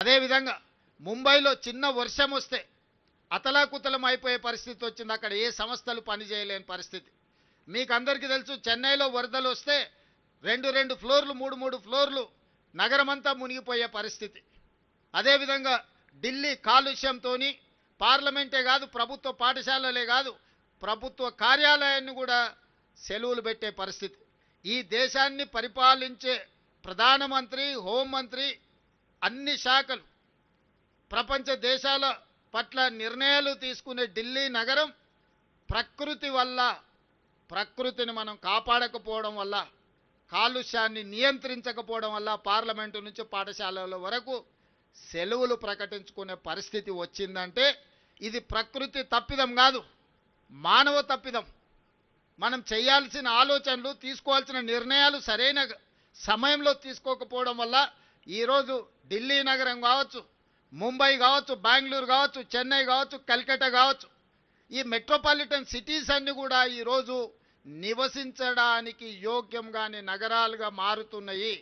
అదేవిధంగా ముంబైలో చిన్న వర్షం వస్తే అతలాకుతలం అయిపోయే పరిస్థితి వచ్చింది. అక్కడ ఏ సంస్థలు పనిచేయలేని పరిస్థితి. మీకు అందరికీ తెలుసు, చెన్నైలో వరదలు వస్తే రెండు ఫ్లోర్లు, మూడు ఫ్లోర్లు నగరమంతా మునిగిపోయే పరిస్థితి. అదేవిధంగా ఢిల్లీ కాలుష్యంతో పార్లమెంటే కాదు, ప్రభుత్వ పాఠశాలలే కాదు, ప్రభుత్వ కార్యాలయాన్ని కూడా సెలవులు పెట్టే పరిస్థితి. ఈ దేశాన్ని పరిపాలించే ప్రధానమంత్రి, హోంమంత్రి, అన్ని శాఖలు ప్రపంచ దేశాల పట్ల నిర్ణయాలు తీసుకునే ఢిల్లీ నగరం ప్రకృతిని మనం కాపాడకపోవడం వల్ల, కాలుష్యాన్ని నియంత్రించకపోవడం వల్ల పార్లమెంటు నుంచి పాఠశాలల వరకు సెలవులు ప్రకటించుకునే పరిస్థితి వచ్చిందంటే ఇది ప్రకృతి తప్పిదం కాదు, మానవ తప్పిదం. మనం చేయాల్సిన ఆలోచనలు, తీసుకోవాల్సిన నిర్ణయాలు సరైన సమయంలో తీసుకోకపోవడం వల్ల ఈరోజు ఢిల్లీ నగరం కావచ్చు, ముంబై కావచ్చు, బెంగళూరు కావచ్చు, చెన్నై కావచ్చు, కల్కట్టా కావచ్చు, ఈ మెట్రోపాలిటన్ సిటీస్ అన్ని కూడా ఈరోజు నివసించడానికి యోగ్యంగానే నగరాలుగా మారుతున్నాయి.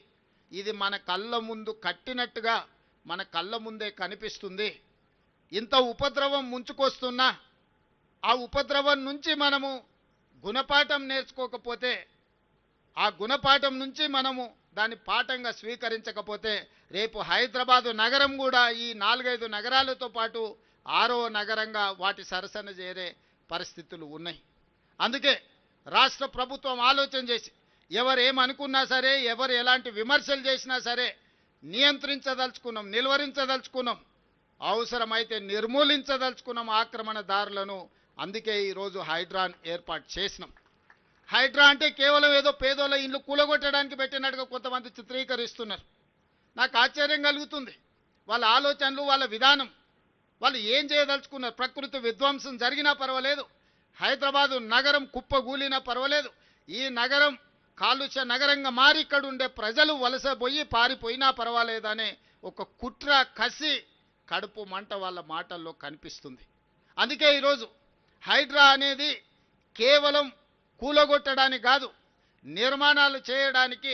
ఇది మన కళ్ళ ముందు కట్టినట్టుగా మన కళ్ళ ముందే కనిపిస్తుంది. ఇంత ఉపద్రవం ముంచుకొస్తున్నా ఆ ఉపద్రవం నుంచి మనము గుణపాఠం నేర్చుకోకపోతే, ఆ గుణపాఠం నుంచి మనము దాన్ని పాఠంగా స్వీకరించకపోతే రేపు హైదరాబాదు నగరం కూడా ఈ 4-5 నగరాలతో పాటు 6వ నగరంగా వాటి సరసన చేరే పరిస్థితులు ఉన్నాయి. అందుకే రాష్ట్ర ప్రభుత్వం ఆలోచన చేసి ఎవరు ఏమనుకున్నా సరే, ఎవరు ఎలాంటి విమర్శలు చేసినా సరే నియంత్రించదలుచుకున్నాం, నిలువరించదలుచుకున్నాం, అవసరమైతే నిర్మూలించదలుచుకున్నాం ఆక్రమణదారులను. అందుకే ఈరోజు హైడ్రాన్ ఏర్పాటు చేసినాం. హైడ్రా అంటే కేవలం ఏదో పేదోళ్ళ ఇండ్లు కూలగొట్టడానికి పెట్టినట్టుగా కొంతమంది చిత్రీకరిస్తున్నారు. నాకు ఆశ్చర్యం కలుగుతుంది. వాళ్ళ ఆలోచనలు, వాళ్ళ విధానం, వాళ్ళు ఏం చేయదలుచుకున్నారు. ప్రకృతి విధ్వంసం జరిగినా పర్వాలేదు, హైదరాబాదు నగరం కుప్పగూలినా పర్వాలేదు, ఈ నగరం కాలుష్య నగరంగా మారి ఇక్కడ ఉండే ప్రజలు వలసపోయి పారిపోయినా పర్వాలేదనే ఒక కుట్ర, కసి, కడుపు మంట వాళ్ళ మాటల్లో కనిపిస్తుంది. అందుకే ఈరోజు హైడ్రా అనేది కేవలం కూలగొట్టడానికి కాదు, నిర్మాణాలు చేయడానికి,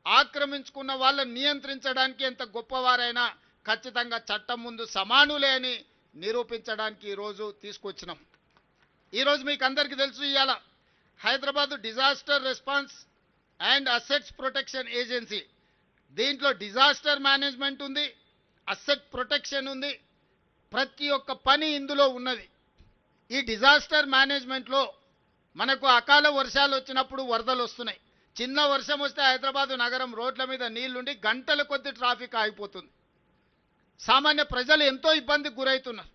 ఆక్రమించుకున్న వాళ్ళని నియంత్రించడానికి ఎంత గొప్పవారైనా ఖచ్చితంగా చట్టం ముందు సమానులే అని నిరూపించడానికి ఈరోజు తీసుకొచ్చినాం. ఈరోజు మీకు అందరికీ తెలుసు, ఇవాళ Hyderabad disaster response and assets protection agency, దీంట్లో డిజాస్టర్ మేనేజ్మెంట్ ఉంది, అసెట్ ప్రొటెక్షన్ ఉంది, ప్రతి ఒక్క పని ఇందులో ఉన్నది. ఈ డిజాస్టర్ మేనేజ్మెంట్లో మనకు అకాల వర్షాలు వచ్చినప్పుడు వరదలు వస్తున్నాయి. చిన్న వర్షం వస్తే హైదరాబాదు నగరం రోడ్ల మీద నీళ్లుండి గంటల కొద్ది ట్రాఫిక్ ఆగిపోతుంది. సామాన్య ప్రజలు ఎంతో ఇబ్బందికి గురవుతున్నారు.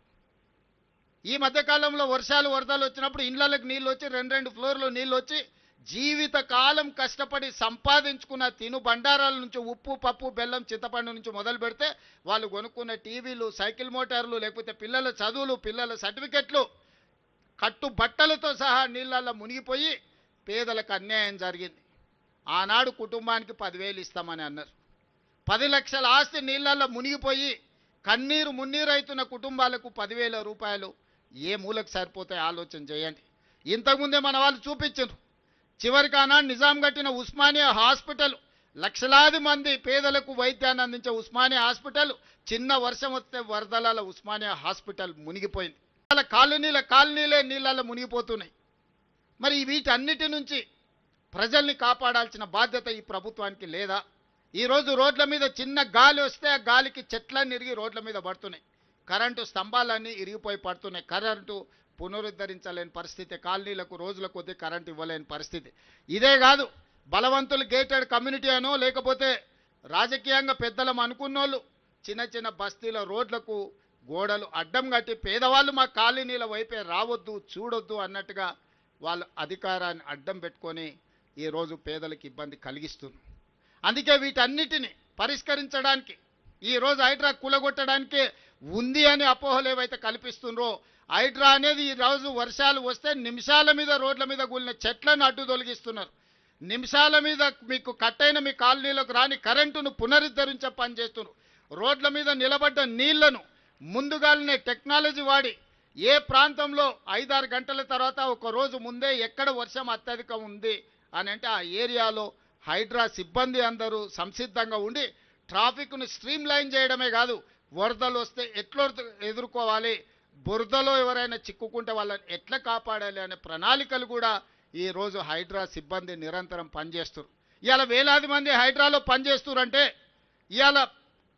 ఈ మధ్యకాలంలో వరదలు వచ్చినప్పుడు ఇళ్లలకు నీళ్ళు వచ్చి 2 ఫ్లోర్లు నీళ్ళు వచ్చి జీవితకాలం కష్టపడి సంపాదించుకున్న తిను బండారాల నుంచి ఉప్పు, పప్పు, బెల్లం, చింతపండు నుంచి మొదలు పెడితే వాళ్ళు కొనుక్కున్న టీవీలు, సైకిల్ మోటార్లు, లేకపోతే పిల్లల చదువులు, పిల్లల సర్టిఫికెట్లు, కట్టు బట్టలతో సహా నీళ్ళల్లో మునిగిపోయి పేదలకు అన్యాయం జరిగింది. ఆనాడు కుటుంబానికి 10,000 ఇస్తామని అన్నారు. 10 లక్షల ఆస్తి నీళ్ళల్లో మునిగిపోయి కన్నీరు మున్నీరు అవుతున్న కుటుంబాలకు 10,000 రూపాయలు ఏ మూలకు సరిపోతాయి ఆలోచన చేయండి. ఇంతకుముందే మన వాళ్ళు చూపించారు. చివరికి ఆనాడు నిజాం కట్టిన ఉస్మానియా హాస్పిటల్, లక్షలాది మంది పేదలకు వైద్యాన్ని అందించే ఉస్మానియా హాస్పిటల్ చిన్న వర్షం వస్తే వరదల ఉస్మానియా హాస్పిటల్ మునిగిపోయింది. కాలనీలే నీళ్ళల్లో మునిగిపోతున్నాయి. మరి వీటన్నిటి నుంచి ప్రజల్ని కాపాడాల్సిన బాధ్యత ఈ ప్రభుత్వానికి లేదా? ఈరోజు రోడ్ల మీద చిన్న గాలి వస్తే ఆ గాలికి చెట్లన్నీ ఇరిగి రోడ్ల మీద పడుతున్నాయి, కరెంటు స్తంభాలన్నీ ఇరిగిపోయి పడుతున్నాయి, కరెంటు పునరుద్ధరించలేని పరిస్థితి, కాలనీలకు రోజుల కొద్దీ కరెంటు ఇవ్వలేని పరిస్థితి. ఇదే కాదు, బలవంతులు గేటెడ్ కమ్యూనిటీ అనో లేకపోతే రాజకీయంగా పెద్దలం అనుకున్నోళ్ళు చిన్న చిన్న బస్తీల రోడ్లకు గోడలు అడ్డం కట్టి పేదవాళ్ళు మా కాలనీల వైపే రావద్దు, చూడొద్దు అన్నట్టుగా వాళ్ళు అధికారాన్ని అడ్డం పెట్టుకొని ఈరోజు పేదలకు ఇబ్బంది కలిగిస్తున్నారు. అందుకే వీటన్నిటిని పరిష్కరించడానికి ఈరోజు హైడ్రా కూలగొట్టడానికే ఉంది అని అపోహలు ఏవైతే కల్పిస్తున్నారో, హైడ్రా అనేది ఈరోజు వర్షాలు వస్తే నిమిషాల మీద రోడ్ల మీద కూలిన చెట్లను అడ్డు తొలగిస్తున్నారు. నిమిషాల మీద మీకు కట్టైన మీ కాలనీలకు రాని కరెంటును పునరుద్ధరించే పని చేస్తున్నారు. రోడ్ల మీద నిలబడ్డ నీళ్లను ముందుగానే టెక్నాలజీ వాడి ఏ ప్రాంతంలో 5-6 గంటల తర్వాత ఒక రోజు ముందే ఎక్కడ వర్షం అత్యధికం ఉంది అని అంటే ఆ ఏరియాలో హైడ్రా సిబ్బంది అందరూ సంసిద్ధంగా ఉండి ట్రాఫిక్ను స్ట్రీమ్ లైన్ చేయడమే కాదు, వరదలు వస్తే ఎట్లా ఎదుర్కోవాలి, బురదలో ఎవరైనా చిక్కుకుంటే వాళ్ళని ఎట్లా కాపాడాలి అనే ప్రణాళికలు కూడా ఈరోజు హైడ్రా సిబ్బంది నిరంతరం పనిచేస్తారు. ఇవాళ వేలాది మంది హైడ్రాలో పనిచేస్తున్నారంటే ఇవాళ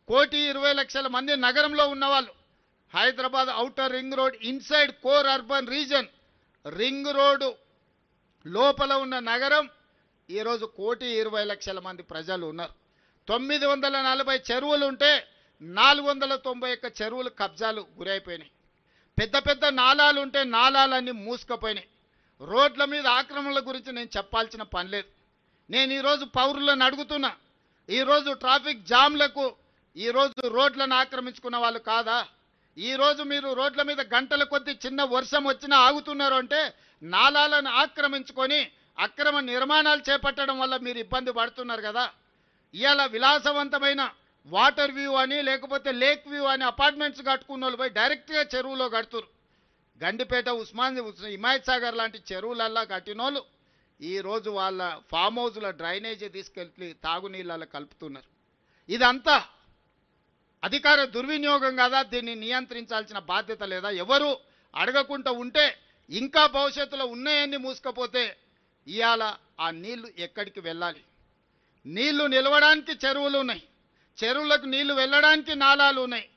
1,20,00,000 మంది నగరంలో ఉన్నవాళ్ళు. Hyderabad outer ring road inside core urban reason ring road లోపల ఉన్న నగరం ఈరోజు 1,20,00,000 మంది ప్రజలు ఉన్నారు. 940 చెరువులు ఉంటే 491 చెరువులు కబ్జాలు గురైపోయినాయి. పెద్ద పెద్ద నాలాలు ఉంటే నాలాలన్నీ మూసుకుపోయినాయి. రోడ్ల మీద ఆక్రమణల గురించి నేను చెప్పాల్సిన పని లేదు. నేను ఈరోజు పౌరులను అడుగుతున్నా, ఈరోజు ట్రాఫిక్ జామ్లకు ఈరోజు రోడ్లను ఆక్రమించుకున్న వాళ్ళు కాదా? ఈరోజు మీరు రోడ్ల మీద గంటల కొద్దీ చిన్న వర్షం వచ్చినా ఆగుతున్నారు అంటే నాలాలను ఆక్రమించుకొని అక్రమ నిర్మాణాలు చేపట్టడం వల్ల మీరు ఇబ్బంది పడుతున్నారు కదా. ఇవాళ విలాసవంతమైన వాటర్ వ్యూ అని లేకపోతే లేక్ వ్యూ అని అపార్ట్మెంట్స్ కట్టుకున్న వాళ్ళు పోయి డైరెక్ట్గా చెరువులో కడుతురు. గండిపేట హిమాయత్ సాగర్ లాంటి చెరువులల్లా కట్టినోళ్ళు ఈరోజు వాళ్ళ ఫామ్ హౌస్ల డ్రైనేజీ తీసుకెళ్ళి తాగునీళ్ళలో కలుపుతున్నారు. ఇదంతా అధికార దుర్వినియోగం కదా? దీన్ని నియంత్రించాల్సిన బాధ్యత లేదా? ఎవరు అడగకుండా ఉంటే ఇంకా భవిష్యత్తులో ఉన్నాయన్నీ మూసుకపోతే ఇవాళ ఆ నీళ్లు ఎక్కడికి వెళ్ళాలి? నీళ్లు నిలవడానికి చెరువులు ఉన్నాయి, చెరువులకు నీళ్లు వెళ్ళడానికి నాలాలు ఉన్నాయి,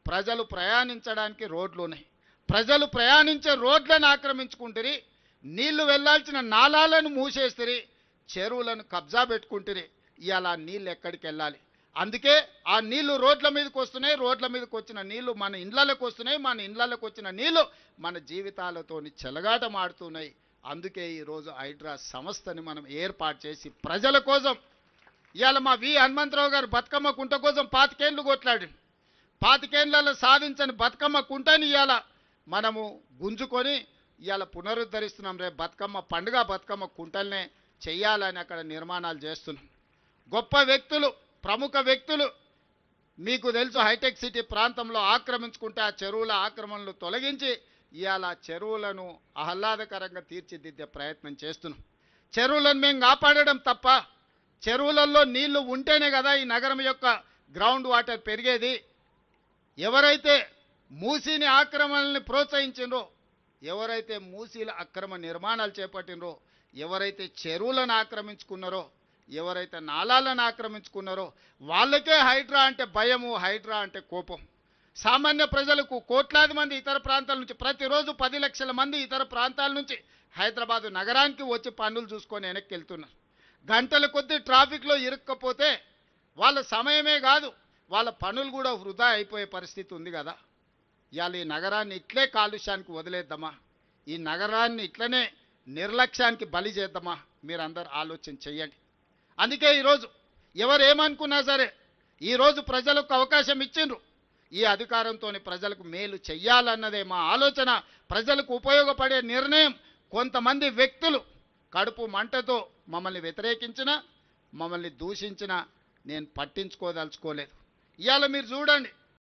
ప్రజలు ప్రయాణించడానికి రోడ్లు ఉన్నాయి. ప్రజలు ప్రయాణించే రోడ్లను ఆక్రమించుకుంటారు, నీళ్లు వెళ్ళాల్సిన నాలాలను మూసేస్తారు, చెరువులను కబ్జా పెట్టుకుంటారు. ఇవాళ నీళ్ళు ఎక్కడికి వెళ్ళాలి? అందుకే ఆ నీళ్లు రోడ్ల మీదకి వస్తున్నాయి. రోడ్ల మీదకి వచ్చిన నీళ్లు మన ఇండ్లలోకి వస్తున్నాయి. మన ఇండ్లలోకి వచ్చిన నీళ్లు మన జీవితాలతో చెలగాటమాడుతున్నాయి. అందుకే ఈరోజు హైడ్రా సంస్థని మనం ఏర్పాటు చేసి ప్రజల కోసం ఇవాళ మా హనుమంతరావు గారు బతుకమ్మ కుంట కోసం 25 ఏళ్ళు కొట్లాడి 25 ఏళ్లలో సాధించని బతుకమ్మ కుంటని ఇవాళ మనము గుంజుకొని ఇవాళ పునరుద్ధరిస్తున్నాం. రేపు బతుకమ్మ పండుగ బతుకమ్మ కుంటల్నే చెయ్యాలని అక్కడ నిర్మాణాలు చేస్తున్నాం. గొప్ప వ్యక్తులు, ప్రముఖ వ్యక్తులు మీకు తెలుసు హైటెక్ సిటీ ప్రాంతంలో ఆక్రమించుకుంటే ఆ చెరువుల ఆక్రమణలు తొలగించి ఇవాళ చెరువులను ఆహ్లాదకరంగా తీర్చిదిద్దే ప్రయత్నం చేస్తున్నాం. చెరువులను మేము కాపాడడం తప్ప, చెరువులలో నీళ్లు ఉంటేనే కదా ఈ నగరం యొక్క గ్రౌండ్ వాటర్ పెరిగేది. ఎవరైతే మూసీని ఆక్రమణల్ని ప్రోత్సహించిండ్రో, ఎవరైతే మూసీల అక్రమ నిర్మాణాలు చేపట్టినరో, ఎవరైతే చెరువులను ఆక్రమించుకున్నారో, ఎవరైతే నాలాలను ఆక్రమించుకున్నారో వాళ్ళకే హైడ్రా అంటే భయము, హైడ్రా అంటే కోపం. సామాన్య ప్రజలకు కోట్లాది మంది ఇతర ప్రాంతాల నుంచి ప్రతిరోజు 10 లక్షల మంది ఇతర ప్రాంతాల నుంచి హైదరాబాదు నగరానికి వచ్చి పనులు చూసుకొని వెనక్కి వెళ్తున్నారు. గంటల కొద్దీ ట్రాఫిక్లో ఇరుక్కపోతే వాళ్ళ సమయమే కాదు వాళ్ళ పనులు కూడా వృధా అయిపోయే పరిస్థితి ఉంది కదా. ఇవాళ ఈ నగరాన్ని ఇట్లే కాలుష్యానికి వదిలేద్దామా? ఈ నగరాన్ని ఇట్లనే నిర్లక్ష్యానికి బలి చేద్దామా? మీరందరూ ఆలోచన చెయ్యండి. అందుకే ఈరోజు ఎవరు ఏమనుకున్నా సరే ఈరోజు ప్రజలకు అవకాశం ఇచ్చిండ్రు. ఈ అధికారంతో ప్రజలకు మేలు చెయ్యాలన్నదే మా ఆలోచన. ప్రజలకు ఉపయోగపడే నిర్ణయం. కొంతమంది వ్యక్తులు కడుపు మంటతో మమ్మల్ని వ్యతిరేకించినా, మమ్మల్ని దూషించినా నేను పట్టించుకోదలుచుకోలేదు. ఇవాళ మీరు చూడండి,